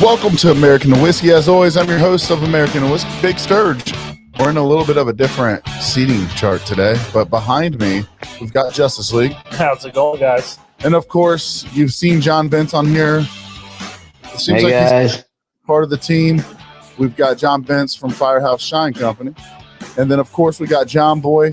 Welcome to American Whiskey. As always, I'm your host of American Whiskey, Big Sturge. We're in a little bit of a different seating chart today, but behind me, we've got Justice League. How's it going, guys? And of course, you've seen John Bentz on here. It seems hey, like guys. He's part of the team. We've got John Bentz from Firehouse Shine Company. And then, of course, we got John Boy.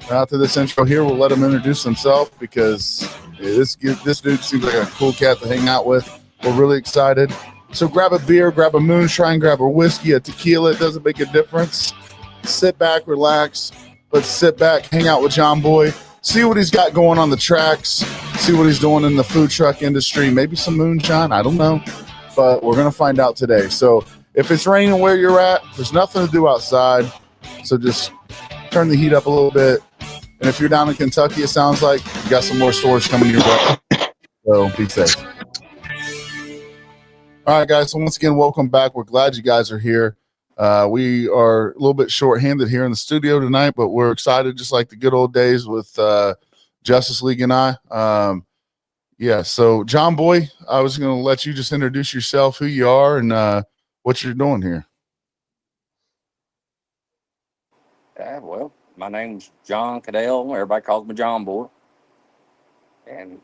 After this intro here, we'll let him introduce himself because this dude seems like a cool cat to hang out with. We're really excited. So grab a beer, grab a moonshine, grab a whiskey, a tequila. It doesn't make a difference. Sit back, relax. Let's sit back, hang out with John Boy, see what he's got going on the tracks, see what he's doing in the food truck industry, maybe some moonshine. I don't know, but we're going to find out today. So if it's raining where you're at, there's nothing to do outside. So just turn the heat up a little bit. And if you're down in Kentucky, it sounds like you got some more stores coming your way. So be safe. All right, guys. So once again, welcome back. We're glad you guys are here. We are a little bit short-handed here in the studio tonight, but we're excited, just like the good old days with Justice League and I. So John Boy, I was going to let you just introduce yourself, who you are, and what you're doing here. Well, my name's John Caddell. Everybody calls me John Boy. And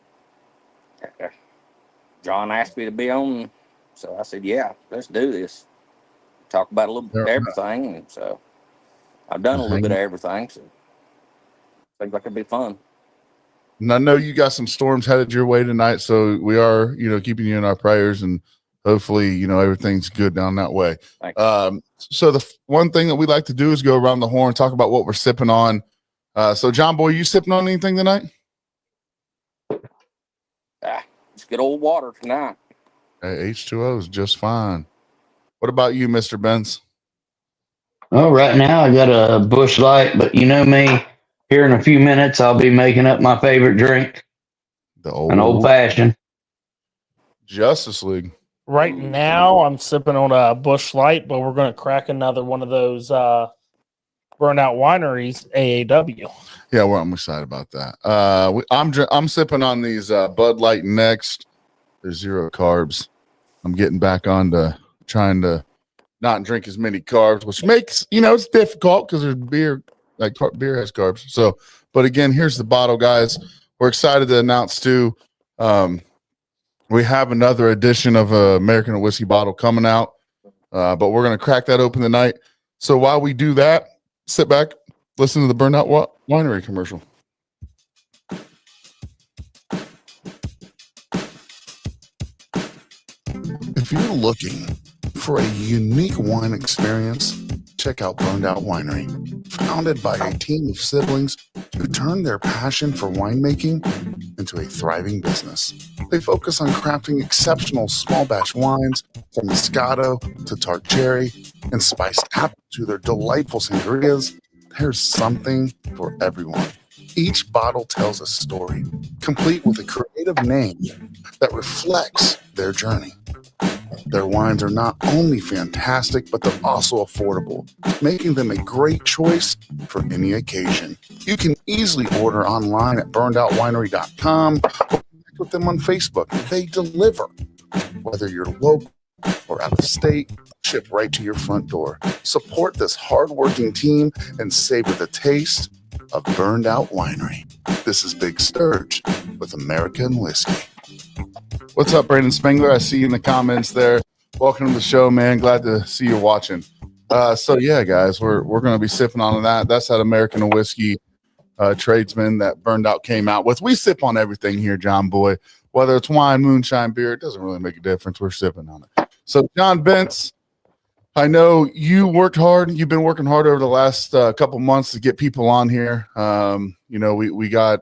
John asked me to be on, so I said, yeah, let's do this. Talk about a little bit of everything. And so I've done a little bit of everything, so seems like it'd be fun. And I know you got some storms headed your way tonight, so we are, keeping you in our prayers, and hopefully, everything's good down that way. So the one thing that we like to do is go around the horn, talk about what we're sipping on. So John Boy, you sipping on anything tonight? Just good old water tonight. Hey, H2O is just fine. What about you, Mr. Benz? Oh, right now I got a Busch Light, but you know me, here in a few minutes I'll be making up my favorite drink, an old fashioned. Justice League. Right now, I'm sipping on a Busch Light, but we're going to crack another one of those Burnout Wineries AAW. Yeah, well, I'm excited about that. I'm sipping on these Bud Light next. There's 0 carbs. I'm getting back on to trying to not drink as many carbs, which makes, it's difficult because there's beer, beer has carbs. So, but again, here's the bottle, guys. We're excited to announce too. We have another edition of American Whiskey bottle coming out, but we're going to crack that open tonight. So while we do that, sit back, listen to the Burnout Winery commercial. If you're looking for a unique wine experience, check out Burned Out Winery. Founded by a team of siblings who turned their passion for winemaking into a thriving business. They focus on crafting exceptional small batch wines from Moscato to tart cherry and spiced apple to their delightful sangrias. There's something for everyone. Each bottle tells a story, complete with a creative name that reflects their journey. Their wines are not only fantastic, but they're also affordable, making them a great choice for any occasion. You can easily order online at burnedoutwinery.com or connect with them on Facebook. They deliver. Whether you're local or out of state, ship right to your front door. Support this hardworking team and savor the taste of Burned Out Winery. This is Big Sturge with American Whiskey. What's up, Brandon Spengler? I see you in the comments there. Welcome to the show, man. Glad to see you watching. So yeah, guys, we're going to be sipping on that. That's that American Whiskey Tradesman that Burned Out came out with. We sip on everything here, John Boy. Whether it's wine, moonshine, beer, it doesn't really make a difference. We're sipping on it. So John Bentz, I know you worked hard. You've been working hard over the last couple months to get people on here. We got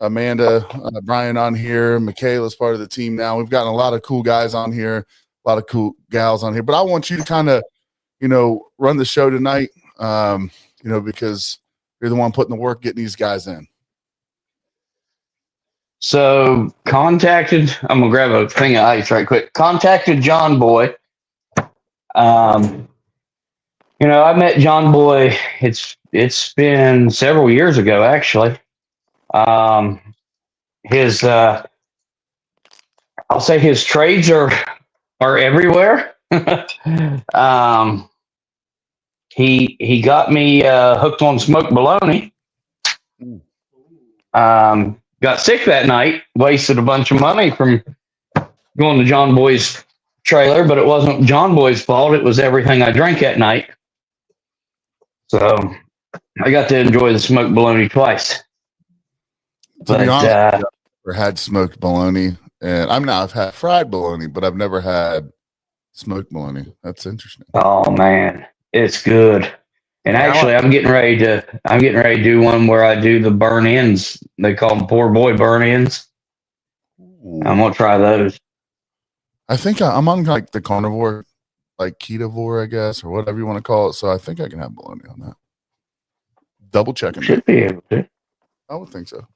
Amanda, Brian on here. Michaela's part of the team now. We've gotten a lot of cool guys on here, a lot of cool gals on here. But I want you to kind of, run the show tonight, because you're the one putting the work, getting these guys in. So I'm going to grab a thing of ice right quick. Contacted John Boy. I met John Boy. It's been several years ago, actually. His I'll say his trades are are everywhere. He got me hooked on smoked bologna. Got sick that night, wasted a bunch of money from going to John Boy's trailer, but it wasn't John Boy's fault. It was everything I drank that night. So I got to enjoy the smoked bologna twice. To be honest, I've never had smoked bologna, and I've had fried bologna, but I've never had smoked bologna. That's interesting. Oh man, it's good. And actually, I'm getting ready to do one where I do the burn ends. They call them poor boy burn ends. I'm gonna try those. I think I'm on like the carnivore, like ketovore, I guess, or whatever you want to call it. So I think I can have bologna on that. Double checking. Should be able to. I would think so.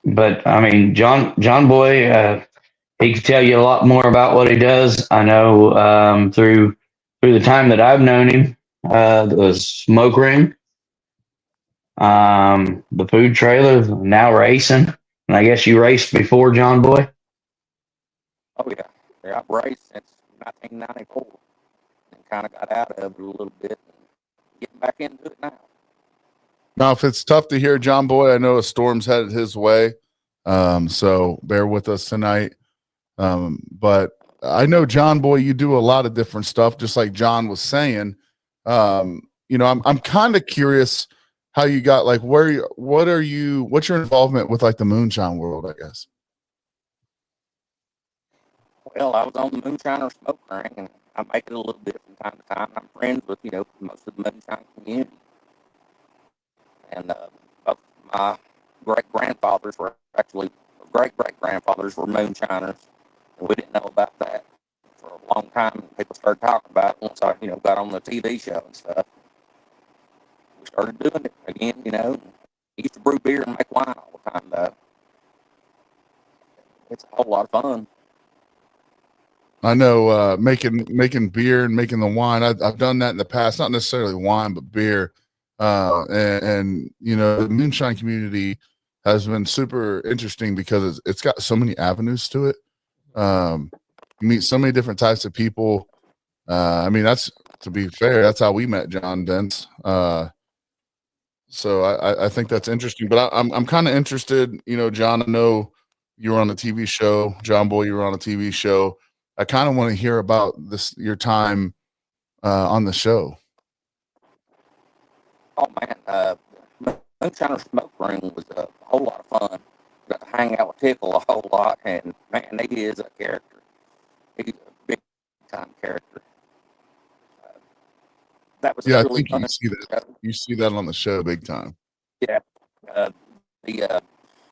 But I mean, John Boy, he can tell you a lot more about what he does. I know through the time that I've known him, the smoke ring, the food trailer, now racing. And I guess you raced before, John Boy? Oh, yeah. Yeah, I've raced since 1994 and kind of got out of it a little bit and getting back into it now. Now, if it's tough to hear John Boy, I know a storm's headed his way. So bear with us tonight. But I know, John Boy, you do a lot of different stuff, just like John was saying. I'm kind of curious how you got, like, what's your involvement with like the moonshine world, I guess? Well, I was on the Moonshiners smoke ring, and I make it a little bit from time to time. I'm friends with, most of the moonshine community. And both my great-grandfathers were actually, great-great-grandfathers were moonshiners, and we didn't know about that for a long time. People started talking about it once I, got on the TV show and stuff. We started doing it again, We used to brew beer and make wine all the time, though. It's a whole lot of fun. I know making beer and making the wine. I've done that in the past, not necessarily wine, but beer. And the moonshine community has been super interesting because it's got so many avenues to it. You meet so many different types of people. That's, to be fair, that's how we met John Dents. So I think that's interesting. But I'm kind of interested, John. I know you were on a TV show, John Boy. You were on a TV show. I kind of want to hear about your time on the show. Oh man, Moonshiner Smoke Room was a whole lot of fun. Got to hang out with Tickle a whole lot, and man, he is a character. He's a big time character. That was I really think fun. you see that on the show big time. Yeah, the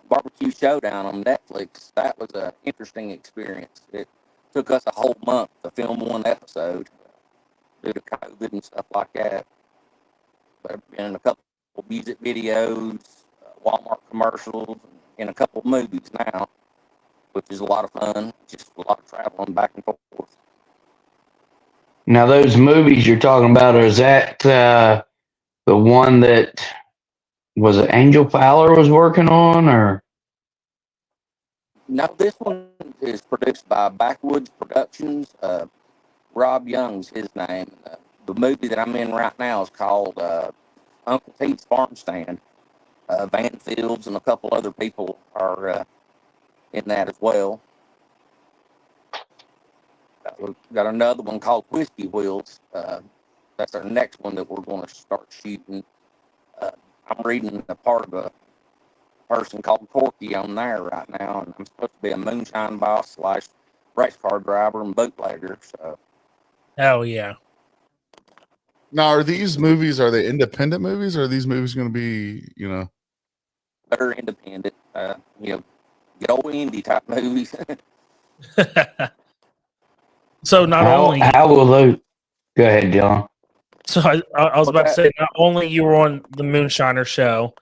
barbecue showdown on Netflix. That was an interesting experience. It took us a whole month to film one episode due to COVID and stuff like that. But I've been in a couple of music videos, Walmart commercials, and a couple of movies now, which is a lot of fun. Just a lot of traveling back and forth. Now, those movies you're talking about, is that the one that was it Angel Fowler was working on, or? No, this one is produced by Backwoods Productions. Rob Young's his name. The movie that I'm in right now is called Uncle Pete's Farm Stand. Van Fields and a couple other people are in that as well. We've got another one called Whiskey Wheels. That's our next one that we're going to start shooting. I'm reading a part of a person called Corky on there right now, and I'm supposed to be a moonshine boss / race car driver and bootlegger. So, hell yeah! Now, are these movies, are they independent movies, or are these movies going to be, They're independent, good old indie type movies. So how will those? Go ahead, John. So I was about to say, not only you were on the Moonshiner show,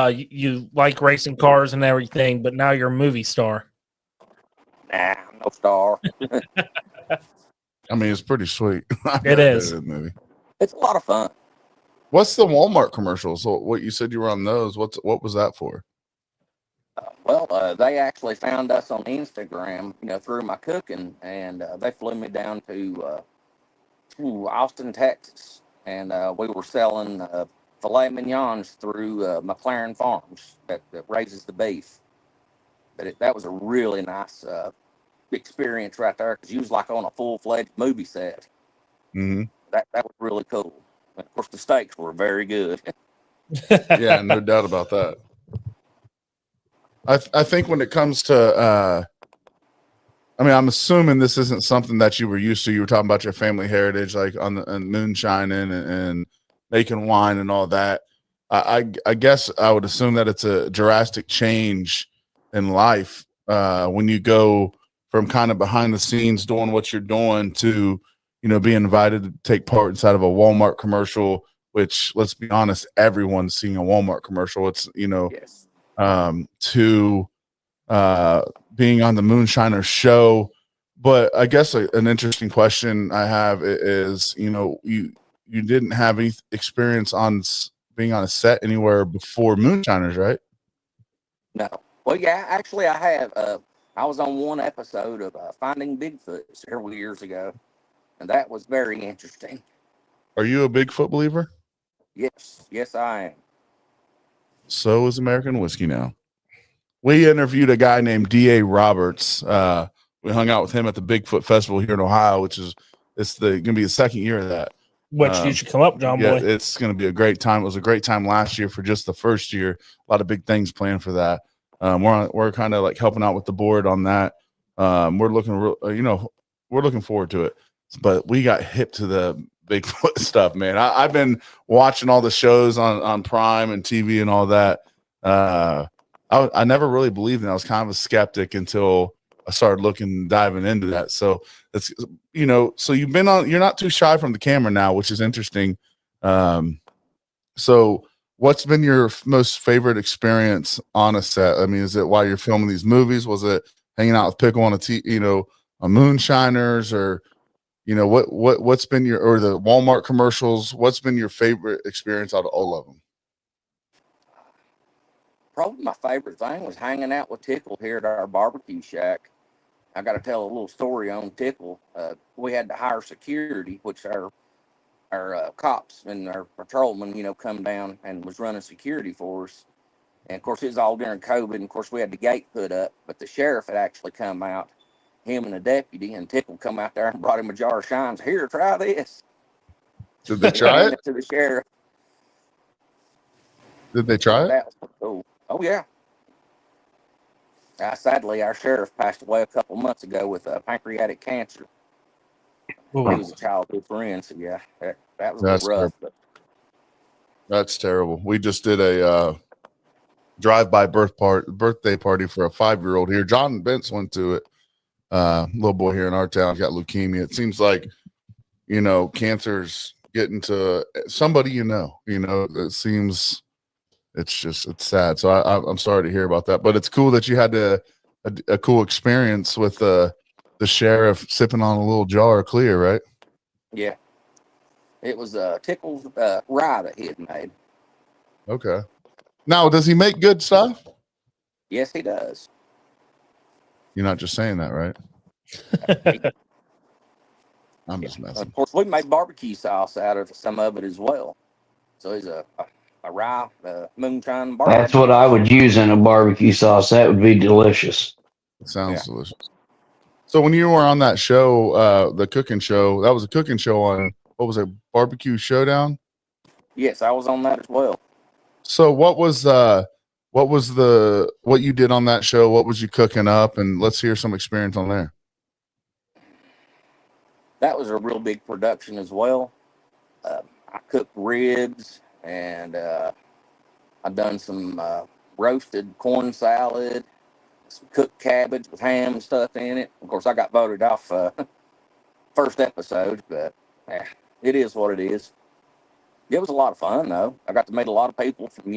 you like racing cars and everything, but now you're a movie star. Nah, I'm no star. it's pretty sweet. It is. Movie. It's a lot of fun. What's the Walmart commercial? So what you said you were on those? What was that for? Well, they actually found us on Instagram, through my cooking, and they flew me down to Austin, Texas, and we were selling filet mignons through McLaren Farms that raises the beef. But that was a really nice experience right there because you was like on a full-fledged movie set. Hmm. That was really cool. And of course, the steaks were very good. Yeah, no doubt about that. I think when it comes to I mean, I'm assuming this isn't something that you were used to. You were talking about your family heritage, like on the and moonshining and making wine and all that. I guess I would assume that it's a drastic change in life when you go from kind of behind the scenes doing what you're doing to, being invited to take part inside of a Walmart commercial. Which, let's be honest, everyone's seeing a Walmart commercial. It's Yes. to being on the Moonshiners show. But I guess an interesting question I have is, you didn't have any experience on being on a set anywhere before Moonshiners, right? No. Well, yeah, actually, I have. I was on one episode of Finding Bigfoot several years ago, and that was very interesting. Are you a Bigfoot believer? Yes, yes, I am. So is American Whiskey now. We interviewed a guy named D.A. Roberts. We hung out with him at the Bigfoot Festival here in Ohio, which is going to be the second year of that. Which you should come up, John Boy. It's going to be a great time. It was a great time last year for just the first year. A lot of big things planned for that. We're kind of like helping out with the board on that. We're looking forward to it. But we got hip to the Bigfoot stuff, man. I've been watching all the shows on Prime and TV and all that. I never really believed in it. I was kind of a skeptic until I started diving into that. So it's, so you've been you're not too shy from the camera now, which is interesting. So what's been your most favorite experience on a set? I mean, is it while you're filming these movies? Was it hanging out with Pickle on on Moonshiners, or, what's been or the Walmart commercials? What's been your favorite experience out of all of them? Probably my favorite thing was hanging out with Tickle here at our barbecue shack. I got to tell a little story on Tickle. We had to hire security, which our cops and our patrolmen, come down and was running security for us. And of course, it was all during COVID. And of course, we had the gate put up, but the sheriff had actually come out, him and the deputy, and Tickle come out there and brought him a jar of Shines. Here, try this. Did they try it? To the sheriff. Did they try it? That was pretty cool. Oh yeah. Sadly, our sheriff passed away a couple months ago with pancreatic cancer. Ooh. He was a childhood friend, so yeah, that was That's a little rough. But That's terrible. We just did a drive-by birthday party for a 5-year-old here. John Bentz went to it. Little boy here in our town got leukemia. It seems like, cancer's getting to somebody, it seems it's sad. So I'm sorry to hear about that, but it's cool that you had a cool experience with the sheriff sipping on a little jar of clear, right? yeah, it was Tickle's rye that he had made. Okay. Now, does he make good stuff? Yes, he does. You're not just saying that, right? I'm just messing. Of course, we made barbecue sauce out of some of it as well. So he's a rye moonshine barbecue. That's what I would use in a barbecue sauce. That would be delicious. It sounds delicious. So when you were on that show, the cooking show, that was a cooking show on, what was it, Barbecue Showdown? Yes, I was on that as well. So what you did on that show? What was you cooking up? And let's hear some experience on there. That was a real big production as well. I cooked ribs, and I done some roasted corn salad, some cooked cabbage with ham and stuff in it. Of course, I got voted off first episode, but it is what it is. It was a lot of fun, though. I got to meet a lot of people from,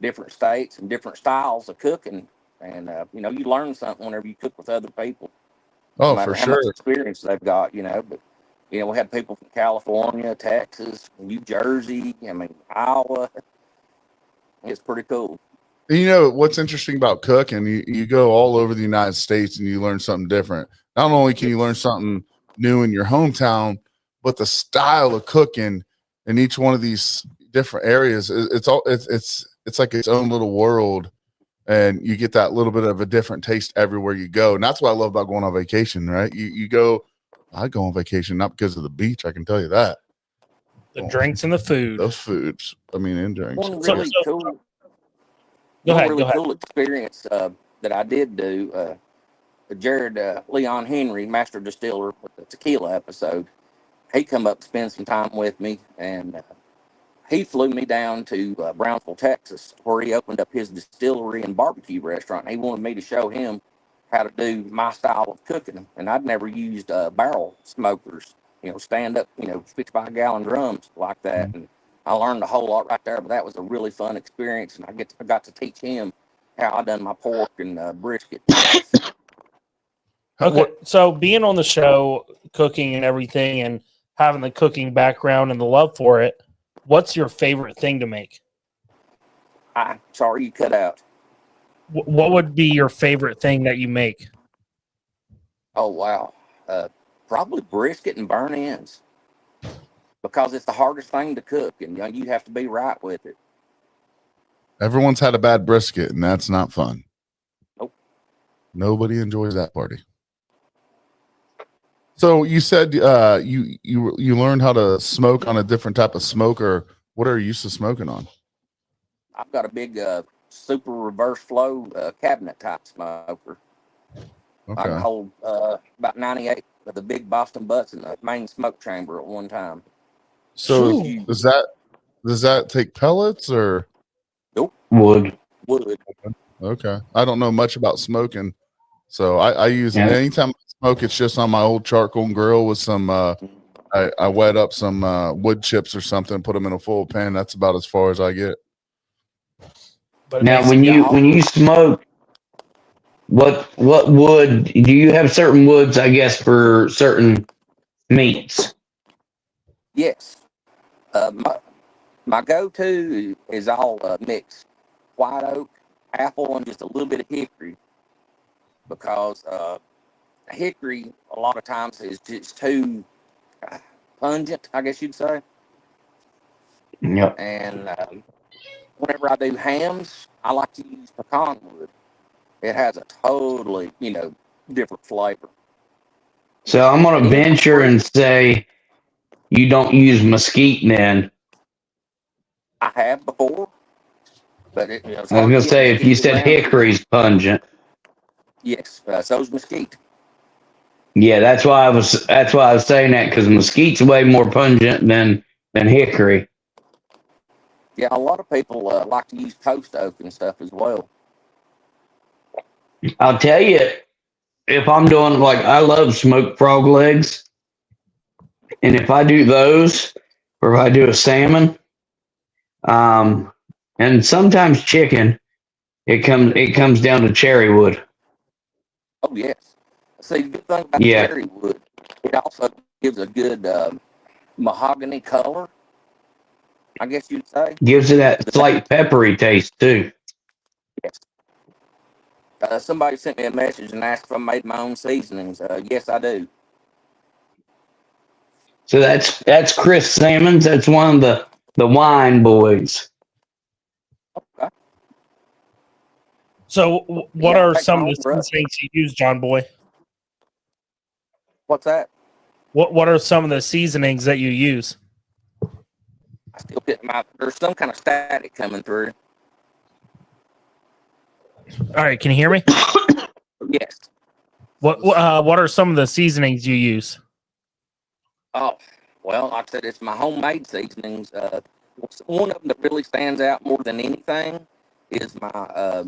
different states and different styles of cooking. And, you learn something whenever you cook with other people. Oh, no matter for how sure. much experience they've got, But, we had people from California, Texas, New Jersey, Iowa. It's pretty cool. And you know what's interesting about cooking? You go all over the United States and you learn something different. Not only can you learn something new in your hometown, but the style of cooking in each one of these different areas, it's like its own little world, and you get that little bit of a different taste everywhere you go. And that's what I love about going on vacation, right? I go on vacation not because of the beach, I can tell you that. The drinks and the food. Those foods, and drinks. One So- really so- cool. Go One ahead. really Go ahead. cool experience that I did do. Jared Leon Henry, master distiller, with the tequila episode. He come up to spend some time with me, and he flew me down to Brownsville, Texas, where he opened up his distillery and barbecue restaurant. He wanted me to show him how to do my style of cooking, and I'd never used barrel smokers, stand up, 55-gallon drums like that. And I learned a whole lot right there, but that was a really fun experience, and I got to teach him how I done my pork and brisket. Okay, so being on the show, cooking and everything, and having the cooking background and the love for it, what's your favorite thing to make? Sorry, you cut out. What would be your favorite thing that you make? Oh, wow. Probably brisket and burnt ends, because it's the hardest thing to cook, and you have to be right with it. Everyone's had a bad brisket, and that's not fun. Nope. Nobody enjoys that party. So you said you learned how to smoke on a different type of smoker. What are you used to smoking on? I've got a big super reverse flow cabinet type smoker. I can Okay. hold about 98 of the big Boston butts in the main smoke chamber at one time. So Phew. does that take pellets or? Wood. Wood. Okay. I don't know much about smoking. So I use anytime I smoke, it's just on my old charcoal grill with some I wet up some wood chips or something, put them in a full pan. That's about as far as I get. But it Now, makes- when you smoke, what wood do you have? Certain woods, I guess, for certain meats. Yes. My go-to is all mixed white oak, apple, and just a little bit of hickory, because hickory a lot of times is just too pungent, I guess you'd say. Yep. And whenever I do hams, I like to use pecan wood. It has a totally, different flavor. So I'm gonna venture and say you don't use mesquite then. I have before, but it's I was hard gonna to get say if you mesquite said around here. hickory's pungent. Yes, so's mesquite. Yeah, that's why I was saying that, because mesquite's way more pungent than hickory. Yeah, a lot of people like to use post oak and stuff as well. I'll tell you, if I'm doing, like, I love smoked frog legs, and if I do those, or if I do a salmon, and sometimes chicken, it comes down to cherry wood. Oh, yes. See, the good thing about Yeah. cherry wood, it also gives a good mahogany color, I guess you'd say. Gives it that slight peppery taste too. Yes. Somebody sent me a message and asked if I made my own seasonings. Yes, I do. So that's Chris Salmons. That's one of the wine boys. Okay. So, what Yeah, are take some my of the own rough. seasonings you use, John Boy? What's that? What are some of the seasonings that you use? I still get there's some kind of static coming through. All right, can you hear me? Yes. What are some of the seasonings you use? Oh, well, like I said, it's my homemade seasonings. One of them that really stands out more than anything is my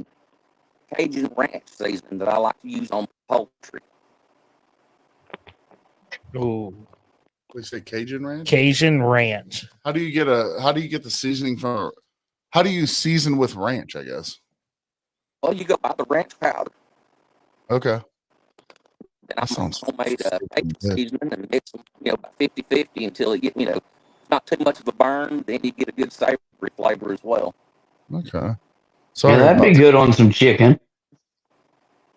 Cajun ranch seasoning that I like to use on poultry. Ooh, They say Cajun ranch. Cajun ranch. How do you get the seasoning from? How do you season with ranch? I guess. Well, you go buy the ranch powder. Okay. Then I That sounds homemade Cajun good. seasoning and mix them, about 50-50 until it get, not too much of a burn. Then you get a good savory flavor as well. Okay. Sorry Yeah, that'd be about good on some chicken.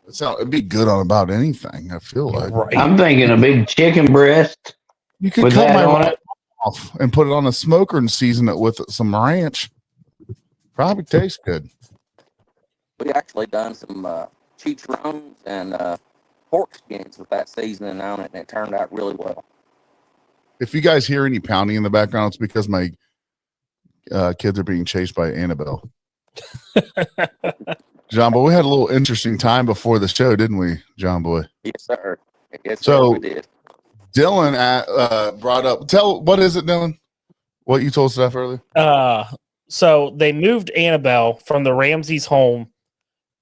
that. It'd be good on about anything, I feel like. Right. I'm thinking a big chicken breast You could with cut that my on raw it. off and put it on a smoker and season it with some ranch. Probably tastes good. We actually done some chicharrones and pork skins with that seasoning on it, and it turned out really well. If you guys hear any pounding in the background, it's because my kids are being chased by Annabelle. John Boy, we had a little interesting time before the show, didn't we, John Boy? Yes, sir. Yes, sir, So- we did. Dylan brought up. What is it, Dylan? What you told Steph earlier? So they moved Annabelle from the Ramses home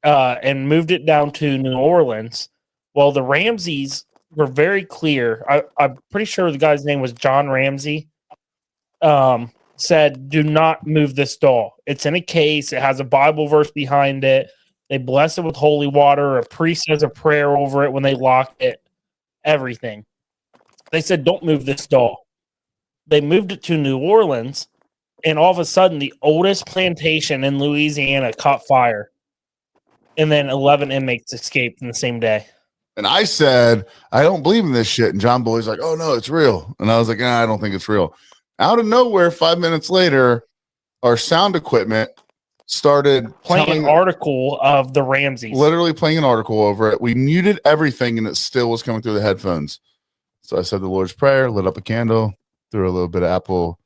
and moved it down to New Orleans. Well, the Ramses were very clear. I'm pretty sure the guy's name was John Ramsey. Said, do not move this doll. It's in a case. It has a Bible verse behind it. They bless it with holy water. A priest says a prayer over it when they lock it. Everything. They said, don't move this doll. They moved it to New Orleans, and all of a sudden, the oldest plantation in Louisiana caught fire. And then 11 inmates escaped in the same day. And I said, I don't believe in this shit. And John Boy's like, oh, no, it's real. And I was like, I don't think it's real. Out of nowhere, 5 minutes later, our sound equipment started Playing an article of the Ramses. literally playing an article over it. We muted everything, and it still was coming through the headphones. So I said the Lord's Prayer, lit up a candle, threw a little bit of apple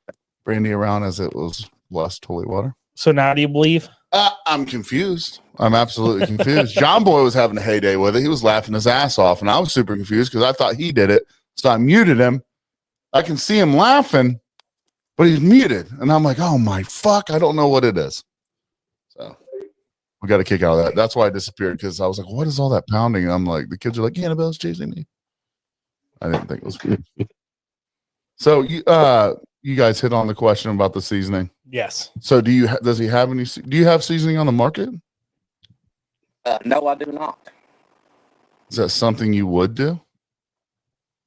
brandy around as it was blessed holy water. So now do you believe? I'm confused. I'm absolutely confused. John Boy was having a heyday with it. He was laughing his ass off, and I was super confused because I thought he did it. So I muted him. I can see him laughing, but he's muted. And I'm like, oh my fuck, I don't know what it is. So we got a kick out of that. That's why I disappeared, because I was like, what is all that pounding? And I'm like, the kids are like, Annabelle's chasing me. I didn't think it was good. So you guys hit on the question about the seasoning. Yes. So does he have any? Do you have seasoning on the market? No, I do not. Is that something you would do?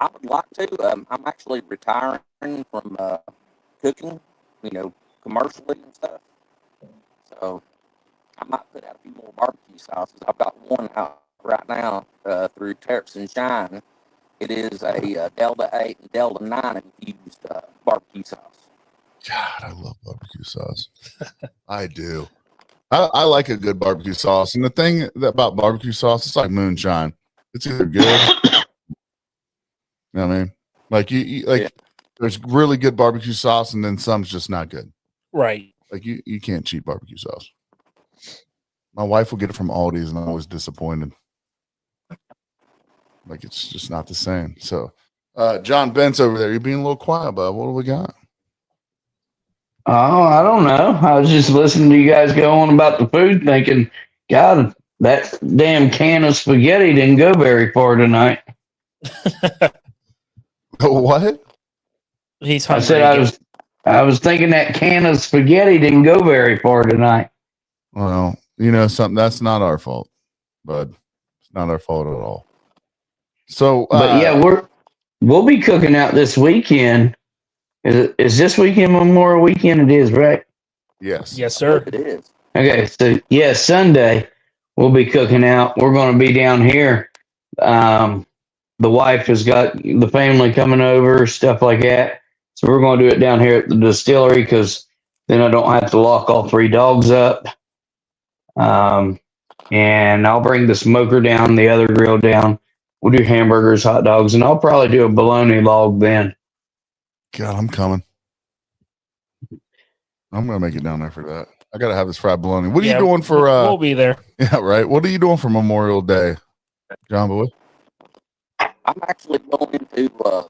I would like to. I'm actually retiring from cooking, commercially and stuff. So I might put out a few more barbecue sauces. I've got one out right now through Terps and Shine. It is a Delta 8 and Delta 9 infused barbecue sauce. God, I love barbecue sauce. I do. I like a good barbecue sauce. And the thing about barbecue sauce, it's like moonshine. It's either good. You know what I mean? Like there's really good barbecue sauce, and then some's just not good. Right. Like you can't cheat barbecue sauce. My wife will get it from Aldi's, and I'm always disappointed. Like it's just not the same. So John Bent's over there. You're being a little quiet, bud. What do we got? Oh, I don't know. I was just listening to you guys go on about the food, thinking, God, that damn can of spaghetti didn't go very far tonight. What? He's I hungry. said again. I was thinking that can of spaghetti didn't go very far tonight. Well, something that's not our fault, bud. It's not our fault at all. So, But yeah, we'll be cooking out this weekend. Is this weekend Memorial Weekend? It is, right? yes. Yes, sir. It is. Okay, so yeah, Sunday we'll be cooking out. We're going to be down here. The wife has got the family coming over, stuff like that. So we're going to do it down here at the distillery, because then I don't have to lock all 3 dogs up. And I'll bring the smoker down, the other grill down. We'll do hamburgers, hot dogs, and I'll probably do a bologna log then. God, I'm coming. I'm gonna make it down there for that. I gotta have this fried bologna. What are you doing for? We'll be there. Yeah, right. What are you doing for Memorial Day, John Boy? I'm actually going into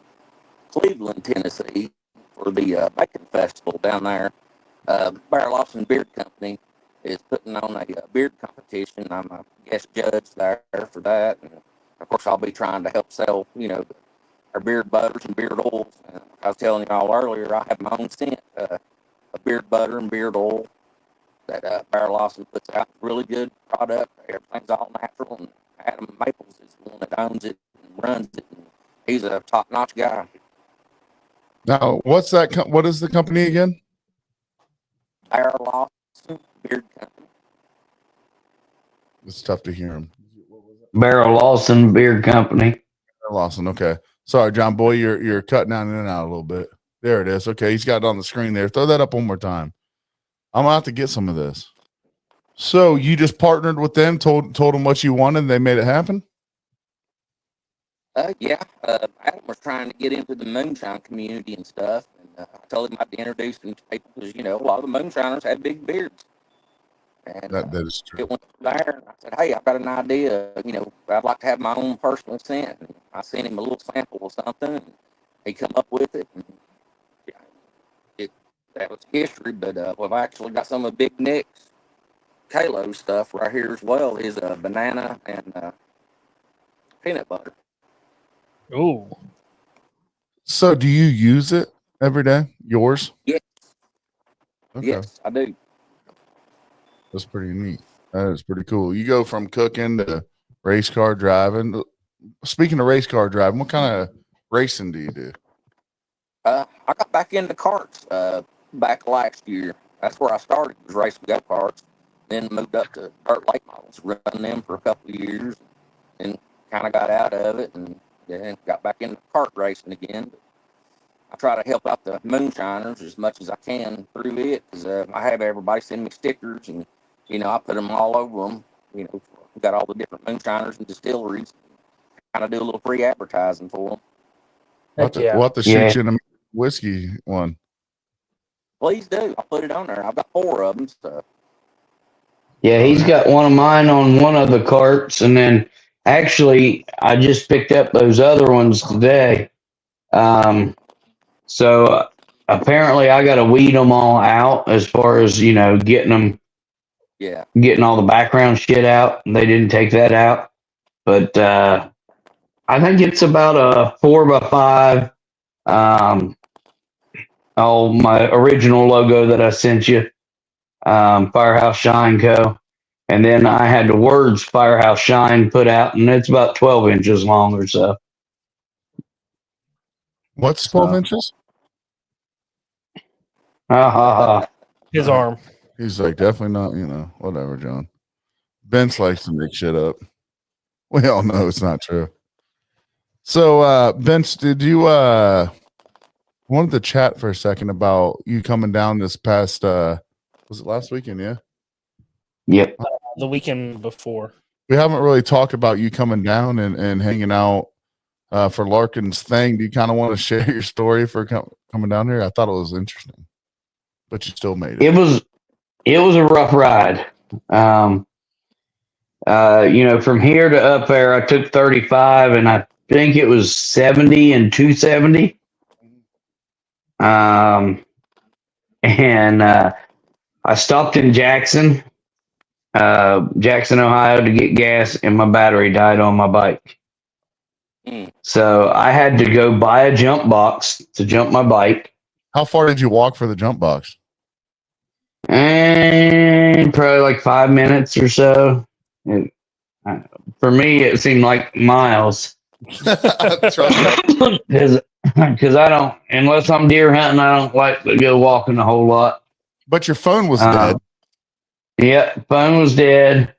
Cleveland, Tennessee for the Bacon Festival down there. Bear Lawson Beard Company is putting on a beard competition. I'm a guest judge there for that. And of course, I'll be trying to help sell, our beard butters and beard oils. I was telling y'all earlier, I have my own scent, a beard butter and beard oil that Bear Lawson puts out. Really good product. Everything's all natural. And Adam Maples is the one that owns it and runs it. And he's a top-notch guy. Now, what's that? What is the company again? Bear Lawson Beard Company. It's tough to hear him. Barrel Lawson Beer Company. Lawson. Okay. Sorry, John Boy. You're cutting out in and out a little bit. There it is. Okay. He's got it on the screen there. Throw that up one more time. I'm going to have to get some of this. So you just partnered with them, told them what you wanted, and they made it happen? Yeah. Adam was trying to get into the moonshine community and stuff. And I told him I'd introduce him to people because, a lot of the moonshiners have big beards. And That is true. it went there, and I said, hey, I've got an idea. I'd like to have my own personal scent. And I sent him a little sample of something, and he come up with it. And that was history. But we've actually got some of Big Nick's Kalo stuff right here as well. His banana and peanut butter. Ooh. So do you use it every day? Yours? Yes. Okay. Yes, I do. That's pretty neat. That is pretty cool. You go from cooking to race car driving. Speaking of race car driving, what kind of racing do you do? I got back into karts back last year. That's where I started, was racing go-karts. Then moved up to dirt lake models, running them for a couple of years. And kind of got out of it and then got back into kart racing again. But I try to help out the Moonshiners as much as I can through it because I have everybody send me stickers and, I put them all over them. Got all the different Moonshiners and distilleries. Kind of do a little free advertising for them. We'll have to shoot you in a whiskey one. Please do. I'll put it on there. I've got 4 of them. So. Yeah, he's got one of mine on one of the carts, and then actually I just picked up those other ones today. So apparently I got to weed them all out as far as, getting them. Yeah. Getting all the background shit out. They didn't take that out. But I think it's about a 4x5. My original logo that I sent you. Firehouse Shine Co. And then I had the words Firehouse Shine put out, and it's about 12 inches long or so. What's 12 inches? His arm. He's like, definitely not, whatever, John. Vince likes to make shit up. We all know it's not true. So, Vince, did you wanted to chat for a second about you coming down this past was it last weekend, yeah? Yep. The weekend before. We haven't really talked about you coming down and hanging out for Larkin's thing. Do you kind of want to share your story for coming down here? I thought it was interesting, but you still made it. It was a rough ride. From here to up there, I took 35, and I think it was 70 and 270. I stopped in Jackson, Ohio to get gas, and my battery died on my bike. So I had to go buy a jump box to jump my bike. How far did you walk for the jump box? And probably like 5 minutes or so. For me, it seemed like miles. Because I don't, unless I'm deer hunting, I don't like to go walking a whole lot. But your phone was dead. Yeah, phone was dead.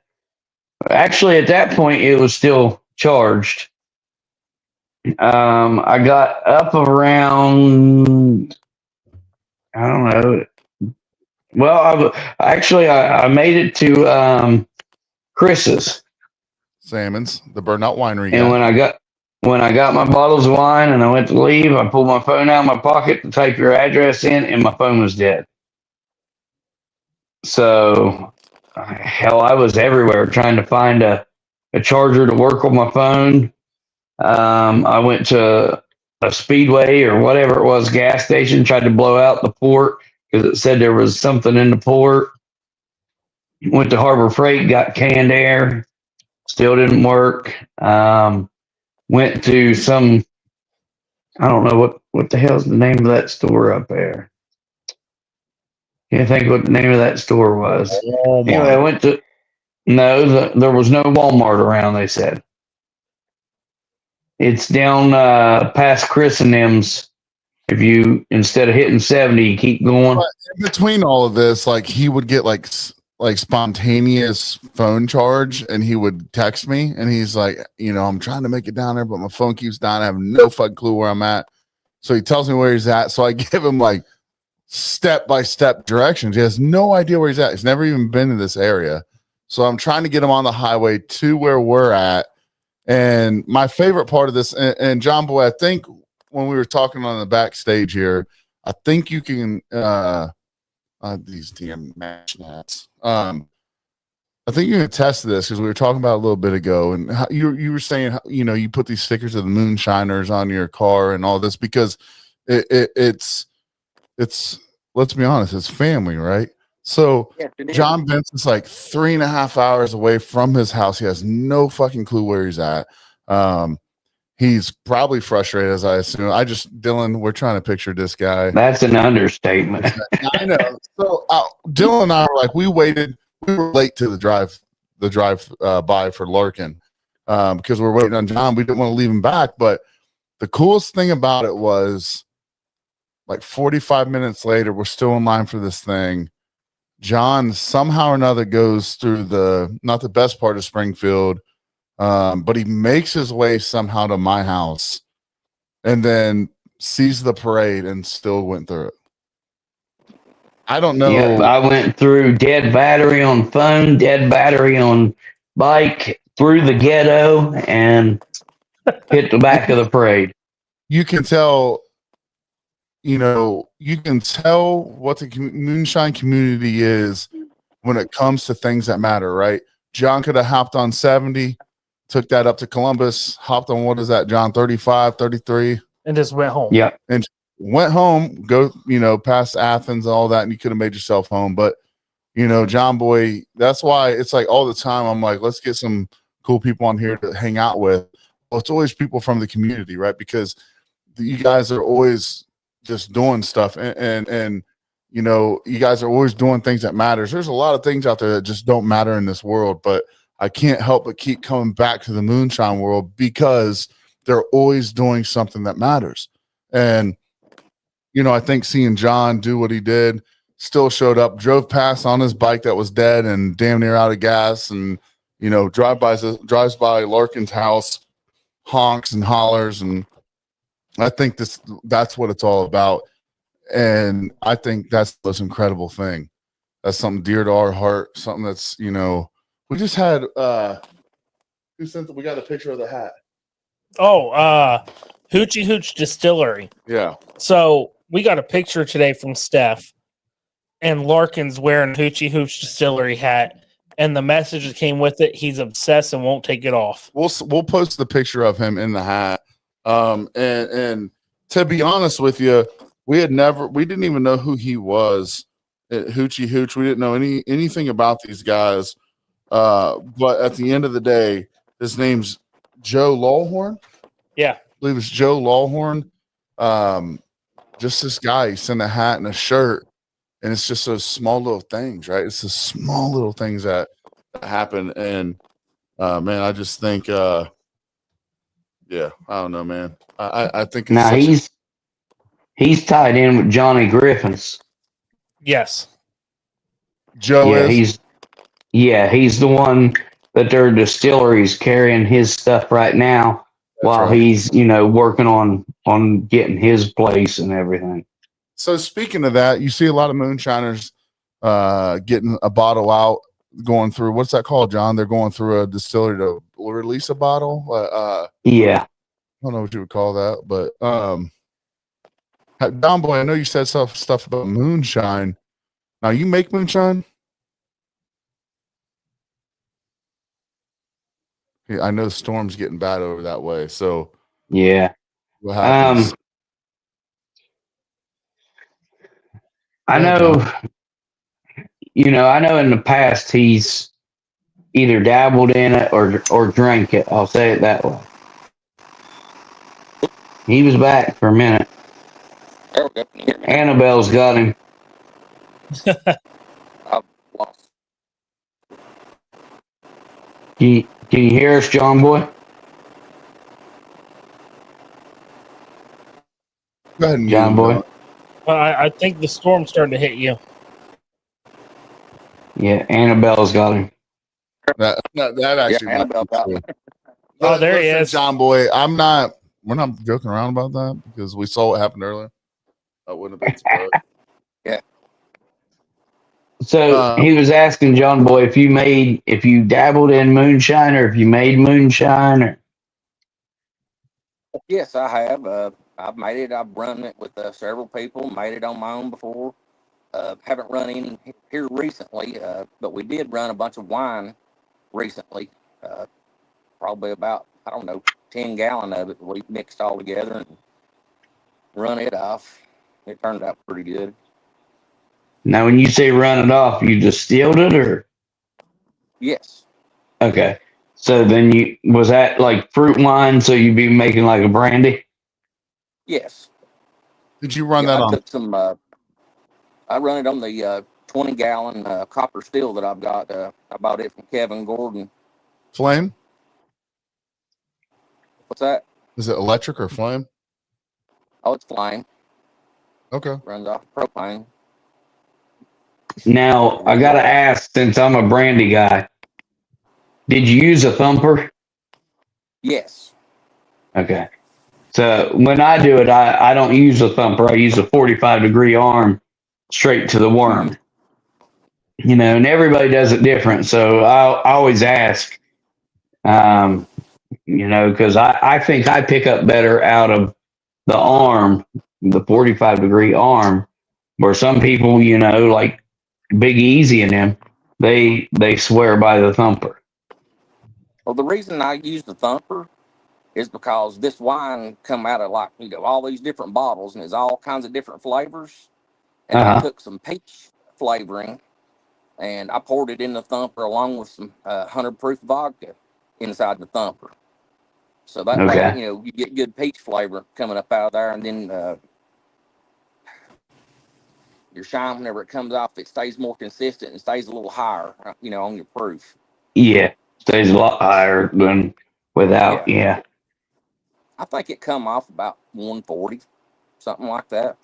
Actually, at that point, it was still charged. I got up around, I don't know. Well, I made it to Chris's. Salmon's, the Burnout Winery. And when I got my bottles of wine and I went to leave, I pulled my phone out of my pocket to type your address in, and my phone was dead. So, hell, I was everywhere trying to find a charger to work on my phone. I went to a Speedway or whatever it was, gas station, tried to blow out the port because it said there was something in the port. Went to Harbor Freight, got canned air, still didn't work. Went to some, I don't know what the hell's the name of that store up there. Can't think what the name of that store was. Walmart. Anyway, I went to, there was no Walmart around, they said. It's down past Chris and them's. If you, instead of hitting 70, you keep going. But in between all of this, like he would get like like spontaneous phone charge, and he would text me, and he's like, I'm trying to make it down there, but my phone keeps dying. I have no fucking clue where I'm at. So he tells me where he's at. So I give him like step-by-step directions. He has no idea where he's at. He's never even been in this area. So I'm trying to get him on the highway to where we're at. And my favorite part of this, and John Boy, I think when we were talking on the backstage here, I think you can these damn match nats. I think you can attest to this because we were talking about it a little bit ago, and how you were saying, you put these stickers of the Moonshiners on your car and all this because it's let's be honest, it's family, right? So Yes, it is. John Benson's like 3.5 hours away from his house. He has no fucking clue where he's at. He's probably frustrated, as I assume. Dylan, we're trying to picture this guy. That's an understatement. I know. So Dylan and I were like, we were late to the drive by for Larkin because we're waiting on John. We didn't want to leave him back, but the coolest thing about it was like 45 minutes later, we're still in line for this thing. John somehow or another goes through not the best part of Springfield, but he makes his way somehow to my house and then sees the parade and still went through it. I don't know. Yep, I went through dead battery on phone, dead battery on bike, through the ghetto, and hit the back of the parade. You can tell, you can tell what the moonshine community is when it comes to things that matter, right? John could have hopped on 70, took that up to Columbus, hopped on, what is that, John, 35, 33? And just went home. Yeah. And went home, go, past Athens, all that, and you could have made yourself home. But, John Boy, that's why it's like all the time I'm like, let's get some cool people on here to hang out with. Well, it's always people from the community, right? Because you guys are always just doing stuff and you guys are always doing things that matters. There's a lot of things out there that just don't matter in this world, but I can't help but keep coming back to the moonshine world because they're always doing something that matters. And I think seeing John do what he did, still showed up, drove past on his bike that was dead and damn near out of gas, and drives by Larkin's house, honks and hollers, and I think that's what it's all about. And I think that's the most incredible thing. That's something dear to our heart, something that's, we just had we got a picture of the hat. Oh, Hoochie Hooch Distillery. Yeah. So we got a picture today from Steph, and Larkin's wearing Hoochie Hooch Distillery hat, and the message that came with it, he's obsessed and won't take it off. We'll post the picture of him in the hat. And to be honest with you, we didn't even know who he was at Hoochie Hooch. We didn't know anything about these guys. But at the end of the day, his name's Joe Lawhorn. Yeah. I believe it's Joe Lawhorn. Just this guy, he sent a hat and a shirt, and it's just those small little things, right? It's the small little things that happen. And man, I just think I don't know, man. I think it's now he's tied in with Johnny Griffin's. Yes. Joe is? He's the one that their distillery's carrying his stuff right now. That's while right. He's, working on getting his place and everything. So speaking of that, you see a lot of moonshiners getting a bottle out, going through, what's that called, John? They're going through a distillery to release a bottle. Yeah. I don't know what you would call that, but Don Boy, I know you said stuff about moonshine. Now, you make moonshine? Yeah, I know the storm's getting bad over that way, so yeah. What happens? I know in the past he's either dabbled in it or drank it. I'll say it that way. He was back for a minute. Annabelle's got him. I've lost. Can you hear us, John Boy? Go ahead and John Boy. I think the storm's starting to hit you. Yeah, Annabelle's got him. That actually might Annabelle be got true. me. Oh, there he Listen, is. John Boy. We're not joking around about that because we saw what happened earlier. I wouldn't have been surprised. So he was asking John Boy if you dabbled in moonshine or if you made moonshine. Or... Yes, I have. I've made it. I've run it with several people. Made it on my own before. Haven't run any here recently, but we did run a bunch of wine recently. Probably about, I don't know, 10 gallon of it. We mixed all together and run it off. It turned out pretty good. Now, when you say run it off, you distilled it, or Yes. okay? So then was that like fruit wine? So you'd be making like a brandy? Yes. Did you run Yeah, that I on took some. I run it on the 20 gallon copper still that I've got. I bought it from Kevin Gordon. flame? What's that? Is it electric or flame? Oh, it's flame. Okay. Runs off propane. Now I gotta ask, since I'm a brandy guy, did you use a thumper? Yes. Okay. So when I do it, I don't use a thumper. I use a 45-degree arm straight to the worm. You know, and everybody does it different. So I always ask, you know, because I think I pick up better out of the arm, the 45-degree arm, where some people, you know, like Big Easy and them, they swear by the thumper. Well, the reason I use the thumper is because this wine come out of like, all these different bottles and it's all kinds of different flavors. And I Uh-huh. took some peach flavoring and I poured it in the thumper along with some 100 proof vodka inside the thumper. So that way, Okay. you get good peach flavor coming up out of there. And then your shine, whenever it comes off, it stays more consistent and stays a little higher, on your proof. Yeah. Stays a lot higher than without. Yeah. I think it come off about 140, something like that,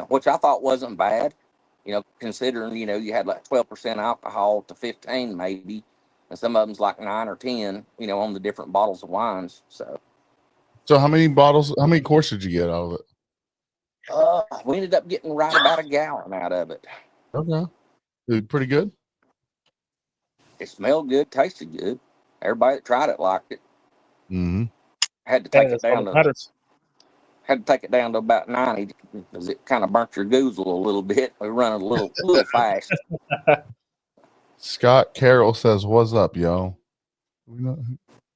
which I thought wasn't bad, considering, you had like 12% alcohol to 15 maybe, and some of them's like 9 or 10, on the different bottles of wines. So how many quarts did you get out of it? We ended up getting right about a gallon out of it. Okay. Dude, pretty good. It smelled good, tasted good. Everybody that tried it liked it. Mm-hmm. Had to take it down to about 90 because it kind of burnt your goozle a little bit. We run it a little fast. Scott Carroll says, "What's up, yo?"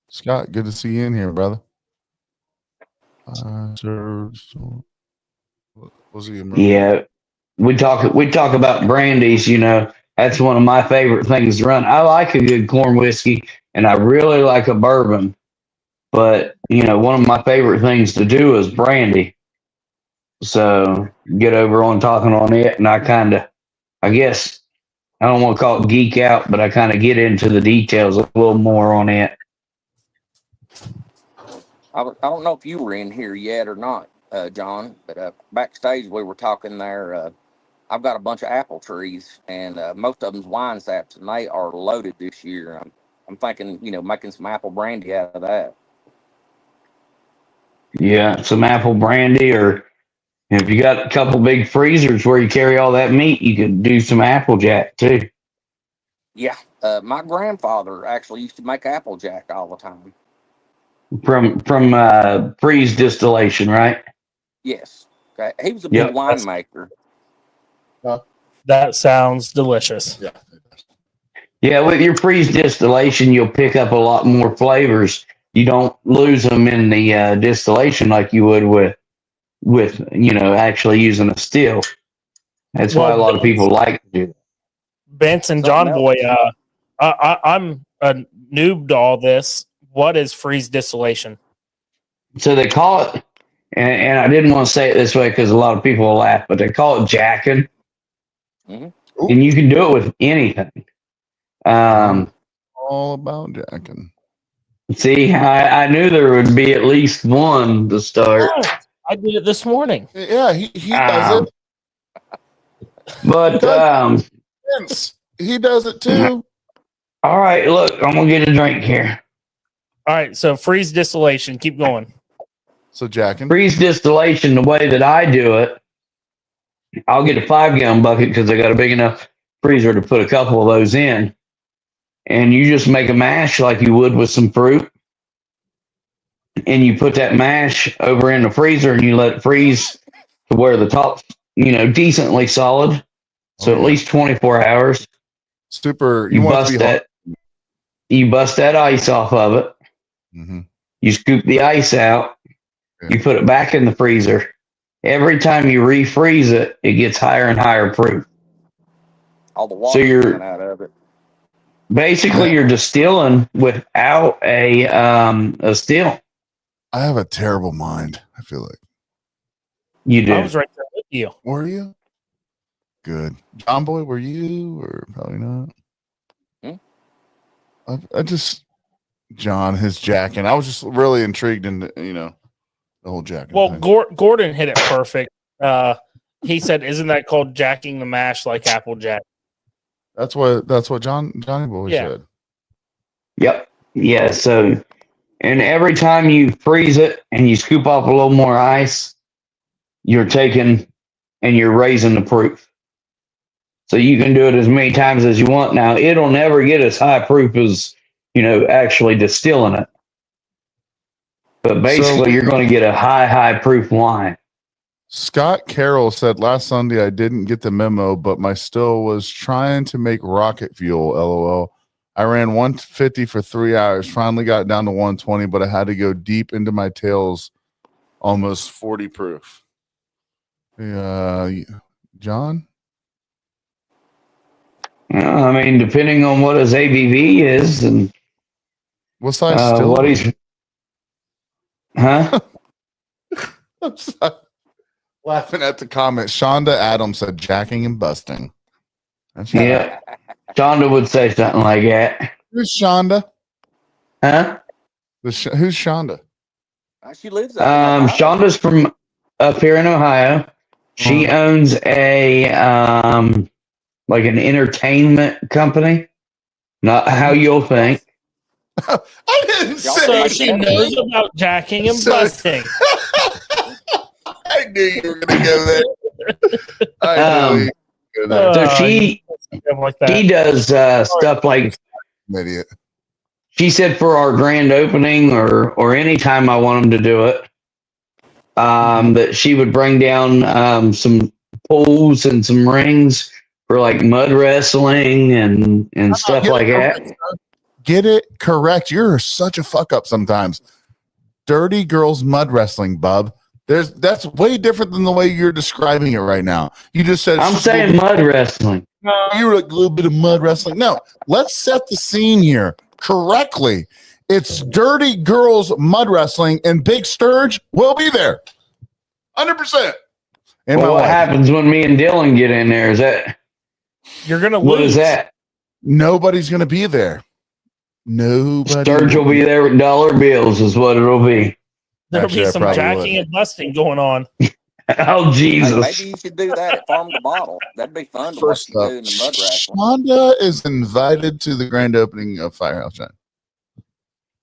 Scott, good to see you in here, brother. Was he? Yeah. We talk about brandies, you know. That's one of my favorite things to run. I like a good corn whiskey and I really like a bourbon. But, you know, one of my favorite things to do is brandy. So get over on talking on it, and I guess I don't want to call it geek out, but I kind of get into the details a little more on it. I don't know if you were in here yet or not, John, but backstage we were talking there. I've got a bunch of apple trees, and most of them's wine saps, and they are loaded this year. I'm thinking, making some apple brandy out of that. Yeah, some apple brandy, or if you got a couple big freezers where you carry all that meat, you could do some Applejack too. Yeah, my grandfather actually used to make Applejack all the time. From freeze distillation, right? Yes, okay. He was a big Yep. winemaker. That sounds delicious. Yeah. Yeah, with your freeze distillation, you'll pick up a lot more flavors. You don't lose them in the distillation like you would with actually using a still. That's why a lot of people like to do that. Vince and Something John Boy, else. I'm a noob to all this. What is freeze distillation? So they call it, and I didn't want to say it this way because a lot of people will laugh, but they call it jacking, Mm-hmm. and you can do it with anything. All about jacking. See, I knew there would be at least one to start. Oh, I did it this morning. Yeah, he does it. But Vince, He does it too. All right, look, I'm gonna get a drink here. All right, so freeze distillation. Keep going. So jacking. Freeze distillation, the way that I do it, I'll get a 5-gallon bucket because I got a big enough freezer to put a couple of those in. And you just make a mash like you would with some fruit. And you put that mash over in the freezer and you let it freeze to where the top's, decently solid. So Oh, at yeah. least 24 hours. Super. You want it to bust be that. You bust that ice off of it. Mm-hmm. You scoop the ice out. Yeah. You put it back in the freezer. Every time you refreeze it, it gets higher and higher proof. All the water coming out of it. Basically you're distilling without a still. I have a terrible mind. I feel like. You do. I was right there with you. Were you? Good. John Boy, were you? Or probably not. I just John, his jacking. I was just really intrigued in the whole jacking. Well, thing. Gordon hit it perfect. He said, "Isn't that called jacking the mash like Applejack?" That's what Johnny Boy said. Yep. Yeah. So, and every time you freeze it and you scoop off a little more ice, you're taking and you're raising the proof. So you can do it as many times as you want. Now, it'll never get as high proof as, actually distilling it. But basically, you're going to get a high proof wine. Scott Carroll said last Sunday I didn't get the memo, but my still was trying to make rocket fuel. LOL. I ran 150 for 3 hours. Finally got down to 120, but I had to go deep into my tails, almost 40 proof. John? I mean, depending on what his ABV is and What size still? what he's, huh? I'm sorry. Laughing at the comment. Shonda Adams said jacking and busting. That's right. Yeah. Shonda would say something like that. Who's Shonda? Huh? Who's Shonda? She lives up in Ohio. Shonda's from up here in Ohio. She owns a like an entertainment company. Not how you'll think. I didn't say So she knows about jacking and busting. I knew you were going to go there. I knew you were going to go So she does stuff like idiot. She said for our grand opening or any time I want them to do it, that she would bring down some poles and some rings for like mud wrestling and stuff like that. Get it correct. You're such a fuck up sometimes. Dirty girls mud wrestling, bub. That's way different than the way you're describing it right now. You just said I'm saying mud wrestling. No, you're like a little bit of mud wrestling. No, let's set the scene here correctly. It's dirty girls mud wrestling, and Big Sturge will be there, 100%. And well, what happens when me and Dylan get in there? Is that you're gonna lose? What is that? Nobody's gonna be there. Nobody. Sturge will be there with dollar bills, is what it'll be. There'll be some jacking and busting going on. Oh, Jesus. Hey, maybe you should do that at Farm to Bottle. That'd be fun to watch you do in the mud wrestling. Shonda is invited to the grand opening of Firehouse Shine.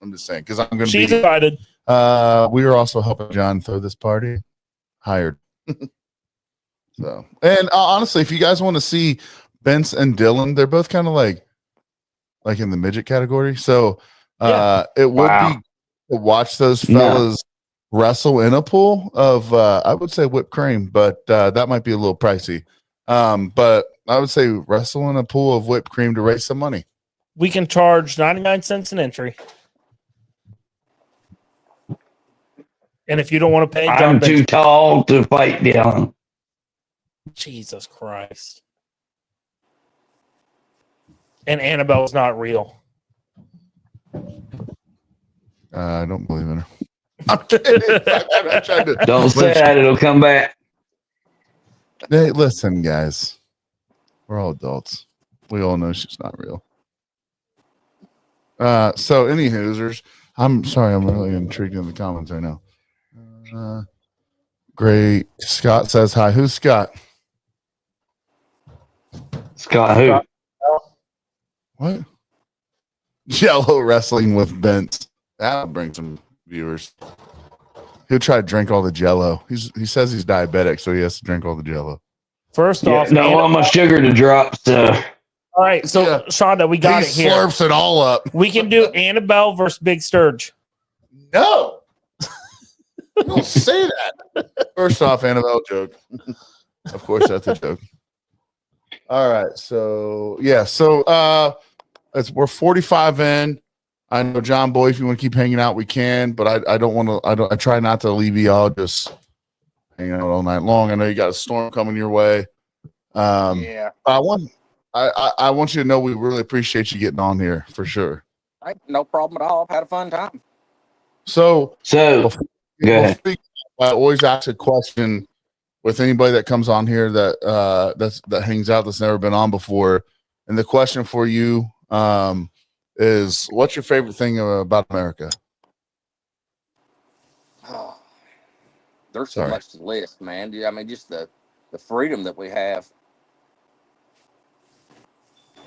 I'm just saying, because I'm going to be. She's invited. We are also helping John throw this party. Hired. So, and honestly, if you guys want to see Vince and Dylan, they're both kind of like in the midget category. So, it would be to watch those fellas wrestle in a pool of I would say whipped cream, but that might be a little pricey. But I would say wrestle in a pool of whipped cream to raise some money. We can charge 99 cents an entry. And if you don't want to pay, I'm too tall to fight Dylan. Jesus Christ. And Annabelle's not real. I don't believe in her. I'm kidding. I'm trying to, don't say that, it'll come back. Hey, listen, guys. We're all adults. We all know she's not real. So any hoosers, I'm sorry, I'm really intrigued in the comments right now. Great. Scott says hi. Who's Scott? Scott who? What? Jello wrestling with Bent. That'll bring some viewers. He'll try to drink all the Jello. He says he's diabetic, so he has to drink all the Jello. First Yeah, off, don't want my sugar to drop. So. All right, so Yeah. Shonda, we got he it here. Slurps it all up. We can do Annabelle versus Big Sturge. No. Don't say that. First off, Annabelle joke. Of course, that's a joke. All right. So yeah. So we're 45 in. I know John Boy, if you want to keep hanging out, we can, but I don't want to. I try not to leave y'all just hanging out all night long. I know you got a storm coming your way. Yeah. I want you to know we really appreciate you getting on here for sure. No problem at all. I've had a fun time. So Go ahead. I always ask a question with anybody that comes on here that hangs out that's never been on before, and the question for you is, what's your favorite thing about America? Oh, there's so much to list, man. I mean, just the freedom that we have.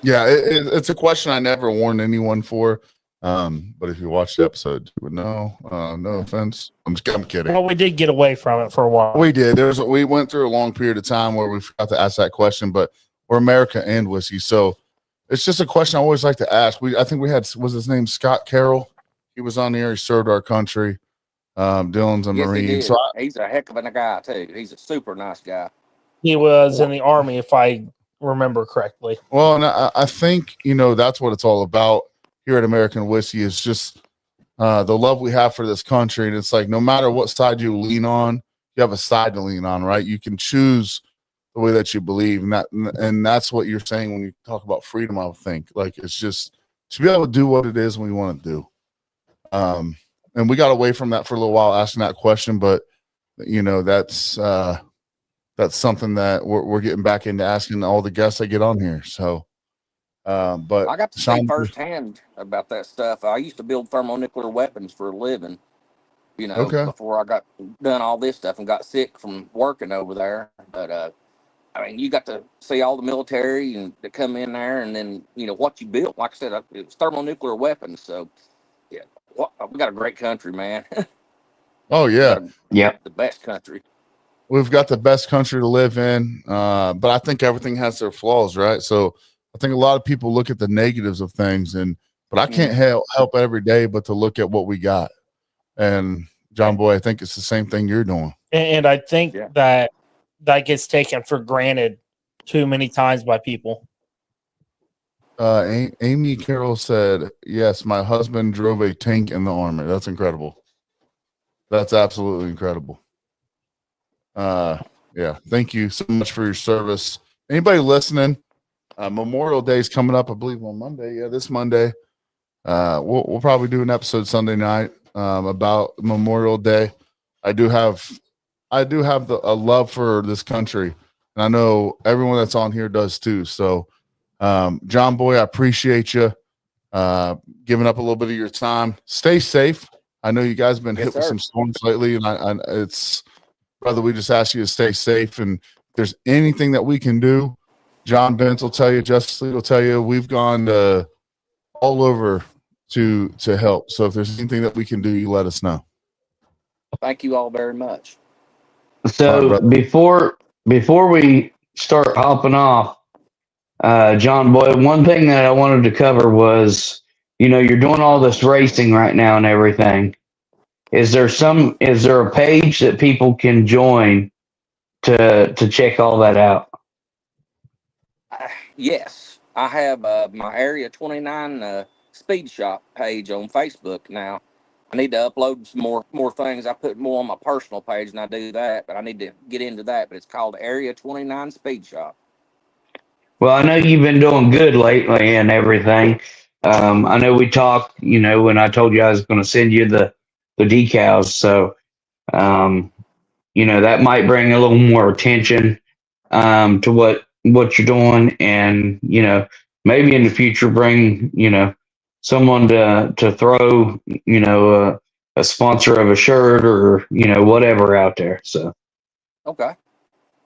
Yeah, it's a question I never warned anyone for. But if you watch the episode, you would know. No offense. I'm kidding. Well, we did get away from it for a while. We did. We went through a long period of time where we forgot to ask that question, but we're America and whiskey. So it's just a question I always like to ask. I think we had, was his name Scott Carroll? He was on here. He served our country. Dylan's a Marine. So he's a heck of a guy too. He's a super nice guy. He was in the Army, if I remember correctly. Well, and I think, that's what it's all about here at American Whiskey, is just the love we have for this country. And it's like, no matter what side you lean on, you have a side to lean on, right? You can choose the way that you believe. And that's what you're saying when you talk about freedom, I would think. Like, it's just to be able to do what it is we want to do. And we got away from that for a little while asking that question, but that's something that we're getting back into asking all the guests that get on here. So, but I got to see firsthand about that stuff. I used to build thermonuclear weapons for a living, before I got done all this stuff and got sick from working over there. But, I mean, you got to see all the military and to come in there, and then, what you built. Like I said, it was thermonuclear weapons. So, yeah, we got a great country, man. Oh, yeah. The best country. We've got the best country to live in, but I think everything has their flaws, right? So I think a lot of people look at the negatives of things, but I can't help every day but to look at what we got. And John Boy, I think it's the same thing you're doing. And I think that gets taken for granted too many times by people. Amy Carroll said, yes, my husband drove a tank in the Army. That's incredible. That's absolutely incredible. Yeah, thank you so much for your service. Anybody listening, Memorial Day is coming up, I believe, on Monday. Yeah, this Monday. We'll probably do an episode Sunday night about Memorial Day. I do have a love for this country, and I know everyone that's on here does too. So, John Boy, I appreciate you giving up a little bit of your time. Stay safe. I know you guys have been hit with some storms lately, and it's, brother, we just ask you to stay safe. And if there's anything that we can do, John Bentz will tell you, Justice League will tell you, we've gone all over to help. So if there's anything that we can do, you let us know. Thank you all very much. So before we start hopping off, John Boy, one thing that I wanted to cover was, you're doing all this racing right now and everything. Is there a page that people can join to check all that out? Yes, I have my Area 29 Speed Shop page on Facebook now. I need to upload some more things. I put more on my personal page, and I do that, but I need to get into that. But it's called Area 29 Speed Shop. Well, I know you've been doing good lately and everything. I know we talked, when I told you I was going to send you the decals. So, that might bring a little more attention to what you're doing, and maybe in the future bring someone to throw a sponsor of a shirt or whatever out there. So okay,